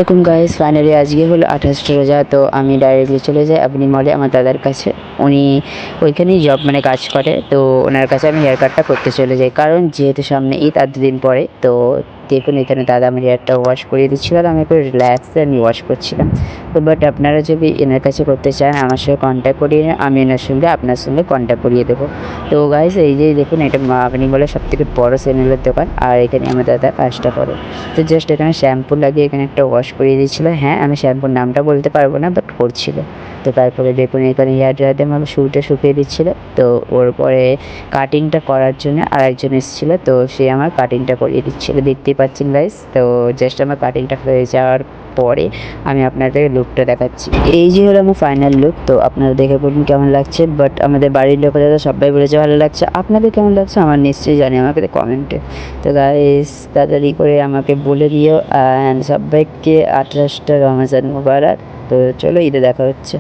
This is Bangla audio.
এরকম গাইস ফাইনালি আজকে হলো 28টা রোজা। তো আমি ডাইরেক্টলি চলে যাই আপনি মলে আমার দাদার কাছে। উনি ওইখানেই জব মানে কাজ করে। তো ওনার কাছে আমি হেয়ার কাটটা করতে চলে যাই, কারণ যেহেতু সামনে ঈদ আর দুদিন পরে। তো দেখুন এখানে দাদা আমার হেয়ারটা ওয়াশ করিয়ে দিচ্ছিল আর আমি একটু রিল্যাক্সে আমি ওয়াশ করছিলাম। তো বাট আপনারা যদি এনার কাছে করতে চান আমার সঙ্গে কন্ট্যাক্ট করিয়ে নিন, আমি এনার সঙ্গে আপনার সঙ্গে কন্ট্যাক্ট করিয়ে দেবো। তো গাইস এই যে দেখুন এটা আপনি বলে সবথেকে বড় সেলুনের দোকান, আর এখানে আমার দাদা কাজটা করে। তো জাস্ট এখানে শ্যাম্পু লাগিয়ে এখানে একটা ওয়াশ করিয়ে দিয়েছিলো। হ্যাঁ, আমি শ্যাম্পুর নামটা বলতে পারবো না, বাট করছিল। তো তারপরে দেখুন এখানে হেয়ার ড্রায়ার দিয়ে আমার চুলটা শুকিয়ে দিচ্ছিলো। তো ওর পরে কাটিংটা করার জন্য আরেকজন এসেছিলো, তো সে আমার কাটিংটা করিয়ে দিচ্ছিলো, দেখতেই পাচ্ছেন গাইস। তো জাস্ট আমার কাটিংটা হয়ে যাওয়ার পরে আমি আপনাদের লুকটা দেখাচ্ছি। এই যে হলো আমার ফাইনাল লুক। তো আপনারা দেখে বলুন কেমন লাগছে। বাট আমাদের বাড়ির লোকেরা সবাই বলেছে ভালো লাগছে। আপনাদের কেমন লাগছে আমার নিশ্চয়ই জানি আমাকে কমেন্টে। তো গাইস তাড়াতাড়ি করে আমাকে বলে দিও। অ্যান্ড সবাইকে 28টা রমজান মুবারক। তো চলো ঈদে দেখা হচ্ছে।